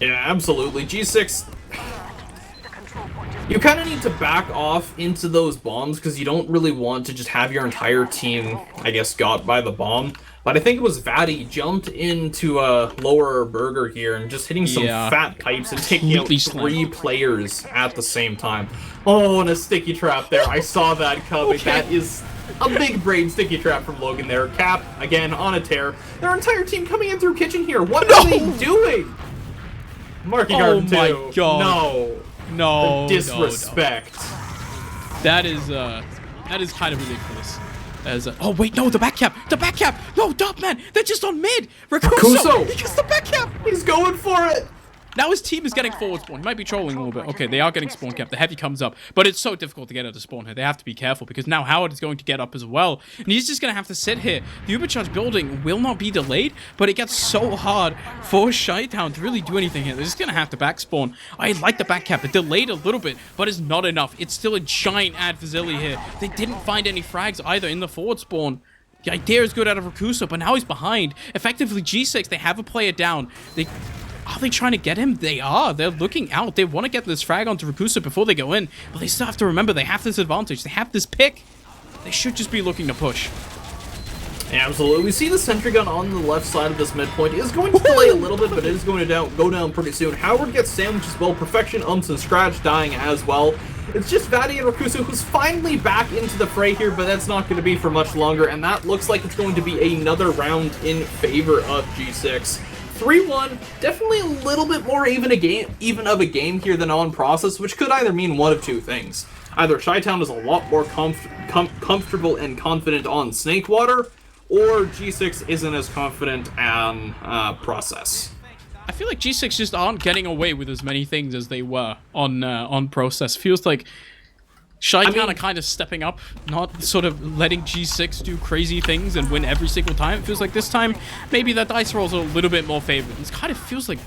Yeah, absolutely. G6... You kind of need to back off into those bombs because you don't really want to just have your entire team, I guess, got by the bomb. But I think it was Vatty jumped into a lower burger here and just hitting some fat pipes and taking out 3 players at the same time. Oh, and a sticky trap there. I saw that coming. Okay. That is a big brain sticky trap from Logan there. Cap, again, on a tear. Their entire team coming in through kitchen here. What are they doing? Marking Garden 2. Oh my god. No. No, the disrespect. No. That is kind of ridiculous. Oh wait, no, the back cap. No, Dop man, they're just on mid. Rakuso, he gets the back cap. He's going for it. Now his team is getting forward spawn. He might be trolling a little bit. Okay, they are getting spawn cap. The heavy comes up, but it's so difficult to get out of spawn here. They have to be careful because now Howard is going to get up as well, and he's just going to have to sit here. The Ubercharge building will not be delayed, but it gets so hard for Shytown to really do anything here. They're just going to have to back spawn. I like the back cap. It delayed a little bit, but it's not enough. It's still a giant ad for Zilly here. They didn't find any frags either in the forward spawn. The idea is good out of Rakuso, but now he's behind. Effectively, G6, they have a player down. Are they trying to get him? They are. They're looking out. They want to get this frag onto Rakusa before they go in. But they still have to remember they have this advantage. They have this pick. They should just be looking to push. Yeah, absolutely. We see the sentry gun on the left side of this midpoint. It is going to delay a little bit, but it is going to go down pretty soon. Howard gets sandwiched as well. Perfection, and Scratch dying as well. It's just Vatty and Rakusa who's finally back into the fray here, but that's not going to be for much longer. And that looks like it's going to be another round in favor of G6. 3-1, definitely a little bit more even of a game here than on process, which could either mean one of 2 things. Either Shytown is a lot more comfortable and confident on Snakewater, or G6 isn't as confident on process. I feel like G6 just aren't getting away with as many things as they were on process. Feels like Shytown are kind of stepping up, not sort of letting G6 do crazy things and win every single time. It feels like this time, maybe the dice rolls are a little bit more favored. It kind of feels like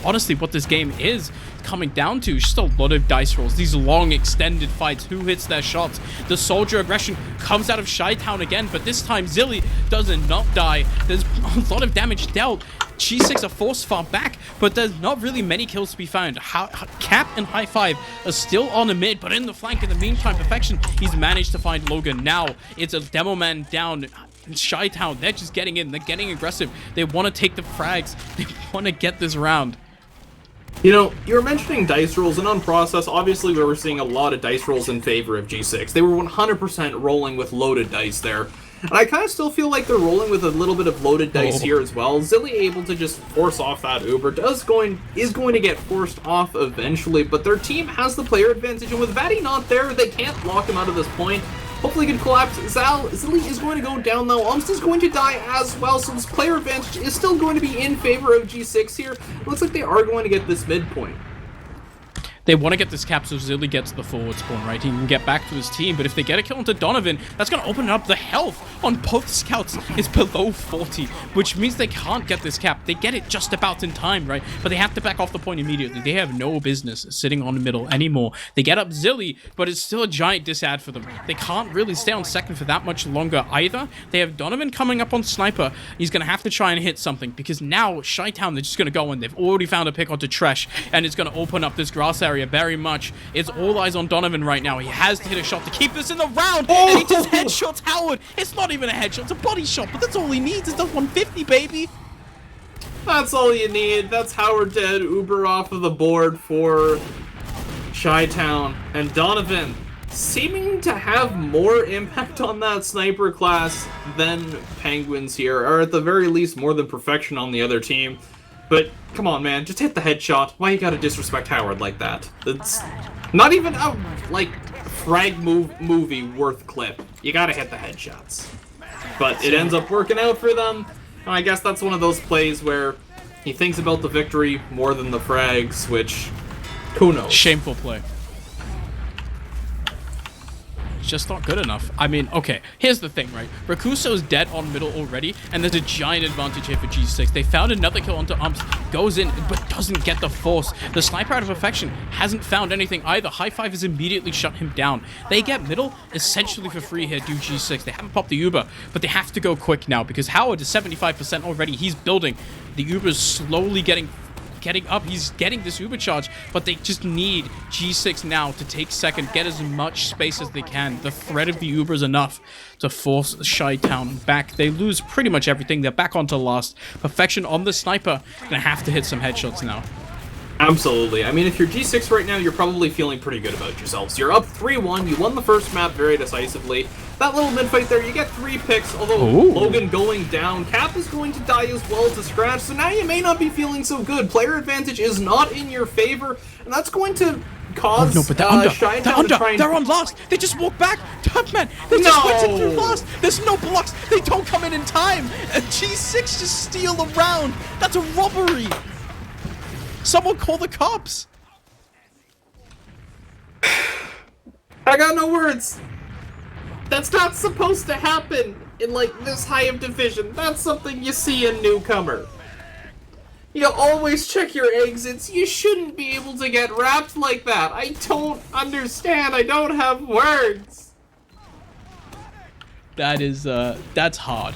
honestly, what this game is coming down to. Just a lot of dice rolls. These long, extended fights. Who hits their shots? The soldier aggression comes out of Shytown again, but this time Zilly doesn't not die. There's a lot of damage dealt. G6 are forced far back, but there's not really many kills to be found. Cap and High Five are still on the mid, but in the flank in the meantime, Perfection, he's managed to find Logan. Now, it's a demo man down. Shytown, they're just getting in. They're getting aggressive. They want to take the frags. They want to get this round. You know, you were mentioning dice rolls, and on process, obviously we were seeing a lot of dice rolls in favor of G6. They were 100% rolling with loaded dice there. And I kind of still feel like they're rolling with a little bit of loaded dice here as well. Zilly able to just force off that Uber is going to get forced off eventually, but their team has the player advantage, and with Vatty not there, they can't lock him out of this point. Hopefully he can collapse. Zilly is going to go down though. Umst is going to die as well, so this player advantage is still going to be in favor of G6 here. It looks like they are going to get this midpoint. They want to get this cap so Zilly gets the forward spawn, right? He can get back to his team, but if they get a kill onto Donovan, that's going to open up the health on both scouts is below 40, which means they can't get this cap. They get it just about in time, right? But they have to back off the point immediately. They have no business sitting on the middle anymore. They get up Zilly, but it's still a giant disad for them. They can't really stay on second for that much longer either. They have Donovan coming up on Sniper. He's going to have to try and hit something because now shytown, they're just going to go in. They've already found a pick onto Tresh, and it's going to open up this grass area very much. It's all eyes on Donovan right now. He has to hit a shot to keep this in the round, and he just headshots Howard. It's not even a headshot, it's a body shot, but that's all he needs. It's the 150, baby. That's all you need. That's Howard dead. Uber off of the board for shytown. And Donovan seeming to have more impact on that sniper class than Penguins here, or at the very least more than Perfection on the other team. But come on, man, just hit the headshot. Why you gotta disrespect Howard like that? It's not even a like frag movie worth clip. You gotta hit the headshots. But it ends up working out for them. And I guess that's one of those plays where he thinks about the victory more than the frags, which who knows? Shameful play. Just not good enough. I mean, okay, here's the thing, right? Rakuso's dead on middle already, and there's a giant advantage here for G6. They found another kill onto Umps, goes in, but doesn't get the force. The sniper out of Perfection hasn't found anything either. High Five has immediately shut him down. They get middle essentially for free here, do G6. They haven't popped the Uber, but they have to go quick now because Howard is 75% already. He's building. The Uber's slowly getting up. He's getting this Uber charge, but they just need G6 now to take second, get as much space as they can. The threat of the Uber is enough to force shytown back. They lose pretty much everything. They're back onto last. Perfection on the sniper. Gonna have to hit some headshots now. Absolutely. I mean, if you're G6 right now, you're probably feeling pretty good about yourselves. You're up 3-1. You won the first map very decisively. That little mid-fight there, you get 3 picks, although Logan going down. Cap is going to die as well to Scratch, so now you may not be feeling so good. Player advantage is not in your favor, and that's going to cause no, but they're under. shytown to try and... They're on last. They just walk back. Topman, they just went in through last. There's no blocks. They don't come in time. And G6 just steal the round. That's a robbery. Someone call the cops. I got no words. That's not supposed to happen in, like, this high of division. That's something you see in newcomer. You always check your exits. You shouldn't be able to get wrapped like that. I don't understand. I don't have words. That is, that's hard.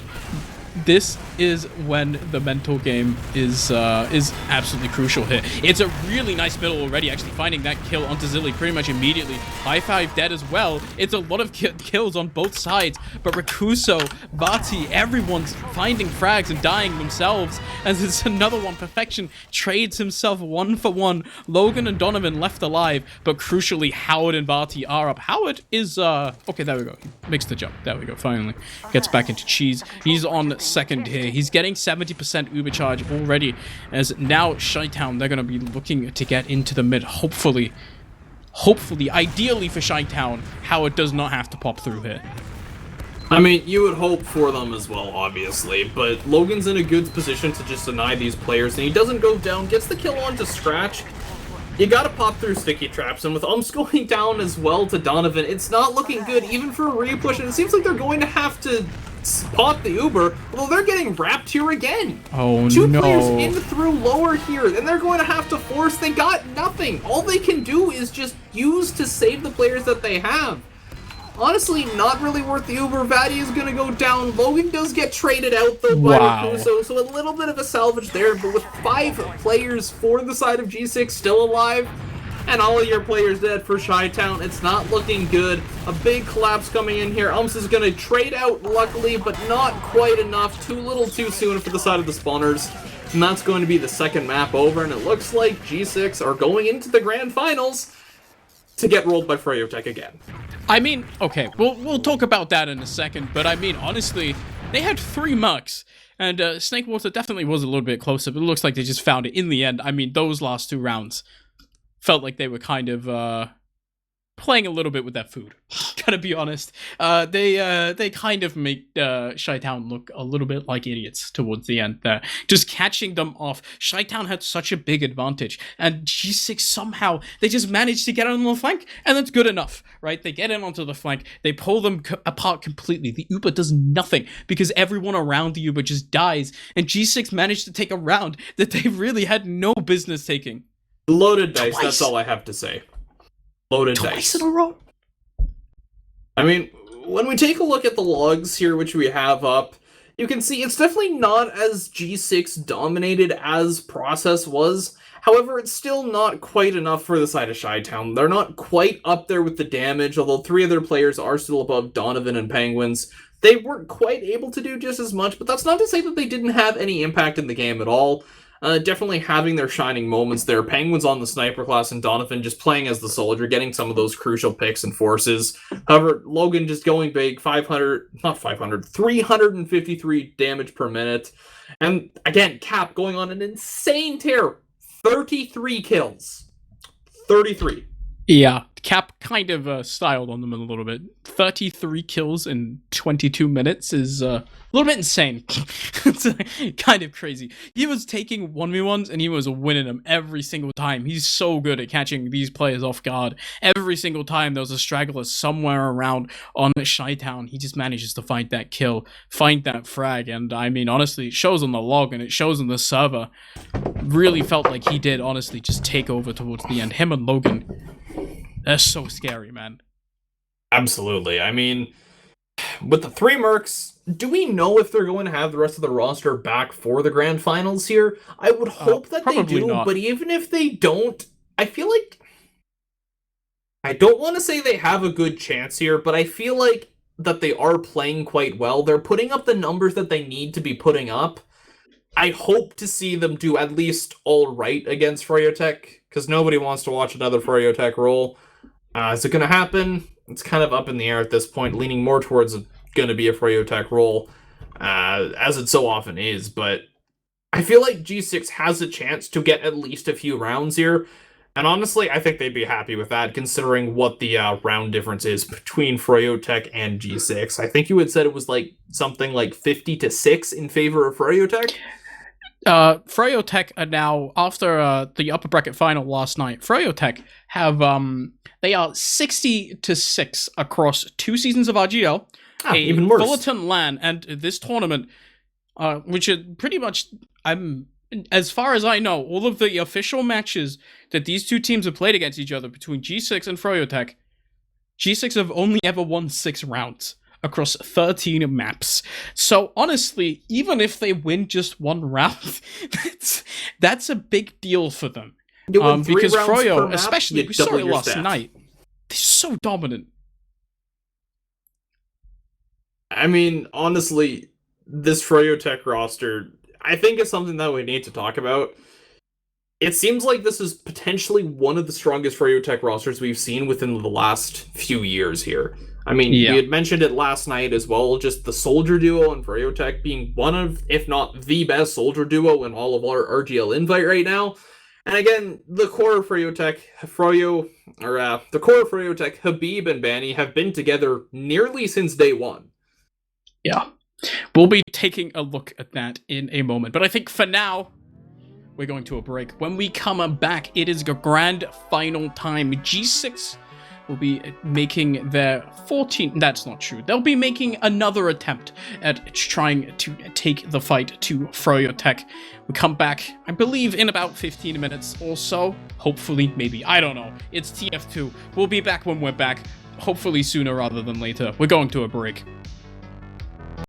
This is when the mental game is absolutely crucial here. It's a really nice middle already, actually finding that kill onto Zilly pretty much immediately. High Five dead as well. It's a lot of kills on both sides, but Rakuso, Vati, everyone's finding frags and dying themselves. As it's another one, Perfection trades himself 1-for-1. Logan and Donovan left alive, but crucially, Howard and Vati are up. Howard is, okay, there we go. He makes the jump. There we go, finally. Gets back into cheese. He's on second here. He's getting 70% Uber charge already, as now shytown, they're going to be looking to get into the mid. Hopefully, ideally for shytown, Howard does not have to pop through here. I mean, you would hope for them as well, obviously, but Logan's in a good position to just deny these players, and he doesn't go down, gets the kill on to Scratch. You gotta pop through sticky traps, and with Umps going down as well to Donovan, it's not looking good, even for a repush, and it seems like they're going to have to pop the Uber, although they're getting wrapped here again. Oh, Two no. players in through lower here, and they're going to have to force. They got nothing. All they can do is just use to save the players that they have. Honestly, not really worth the Uber. Vati is going to go down. Logan does get traded out, though, by Rakuso, so a little bit of a salvage there, but with 5 players for the side of G6 still alive, and all of your players dead for shytown, it's not looking good. A big collapse coming in here. Umps is going to trade out, luckily, but not quite enough. Too little too soon for the side of the spawners. And that's going to be the second map over, and it looks like G6 are going into the grand finals to get rolled by Freyotech again. I mean, okay, we'll talk about that in a second, but I mean, honestly, they had 3 mucks, and Snakewater definitely was a little bit closer, but it looks like they just found it in the end. I mean, those last 2 rounds felt like they were kind of playing a little bit with that food. Gotta be honest. They kind of make Shytown look a little bit like idiots towards the end there. Just catching them off. Shytown had such a big advantage, and G6 somehow, they just managed to get on the flank, and that's good enough, right? They get in onto the flank, they pull them apart completely. The Uber does nothing, because everyone around the Uber just dies, and G6 managed to take a round that they really had no business taking. Loaded dice, that's all I have to say. Loaded dice. Twice in a row? I mean, when we take a look at the logs here, which we have up, you can see it's definitely not as G6 dominated as Process was. However, it's still not quite enough for the side of Shytown. They're not quite up there with the damage, although 3 other players are still above Donovan and Penguins. They weren't quite able to do just as much, but that's not to say that they didn't have any impact in the game at all. Definitely having their shining moments there. Penguins on the sniper class and Donovan just playing as the soldier, getting some of those crucial picks and forces. However, Logan just going big, 353 damage per minute. And again, Cap going on an insane tear. 33 kills. 33. Yeah, Cap kind of styled on them a little bit. 33 kills in 22 minutes is a little bit insane. It's kind of crazy. He was taking 1v1s and he was winning them every single time. He's so good at catching these players off guard. Every single time there was a straggler somewhere around on Shytown, he just manages to find that kill, find that frag, and I mean, honestly, it shows on the log and it shows on the server. Really felt like he did, honestly, just take over towards the end. Him and Logan. That's so scary, man. Absolutely. I mean, with the 3 mercs, do we know if they're going to have the rest of the roster back for the grand finals here? I would hope that they do, not. But even if they don't, I feel like... I don't want to say they have a good chance here, but I feel like that they are playing quite well. They're putting up the numbers that they need to be putting up. I hope to see them do at least all right against Froyotech, because nobody wants to watch another Froyotech roll. Is it going to happen? It's kind of up in the air at this point, leaning more towards going to be a Froyotech roll, as it so often is. But I feel like G6 has a chance to get at least a few rounds here. And honestly, I think they'd be happy with that, considering what the round difference is between Froyotech and G6. I think you had said it was like something like 50-6 in favor of Froyotech. Froyotech are now, after the upper bracket final last night, Froyotech have, they are 60-6 across 2 seasons of RGL, even worse. Fullerton LAN, and this tournament, which is pretty much, as far as I know, all of the official matches that these 2 teams have played against each other between G6 and Froyotech, G6 have only ever won 6 rounds across 13 maps. So honestly, even if they win just 1 round, that's a big deal for them. Because Froyo, especially, we saw it last night, they're so dominant. I mean, honestly, this Froyotech roster, I think it's something that we need to talk about. It seems like this is potentially one of the strongest Froyotech rosters we've seen within the last few years here. I mean, we had mentioned it last night as well, just the Soldier duo and Froyotech being one of, if not the best Soldier duo in all of our RGL invite right now. And again, the core of Froyotech, Habib and Banny have been together nearly since day 1. Yeah. We'll be taking a look at that in a moment. But I think for now, we're going to a break. When we come back, it is the grand final time. G6 will be making their 14th... That's not true. They'll be making another attempt at trying to take the fight to Froyotech. We come back, I believe, in about 15 minutes or so. Hopefully, maybe. I don't know. It's TF2. We'll be back when we're back. Hopefully sooner rather than later. We're going to a break.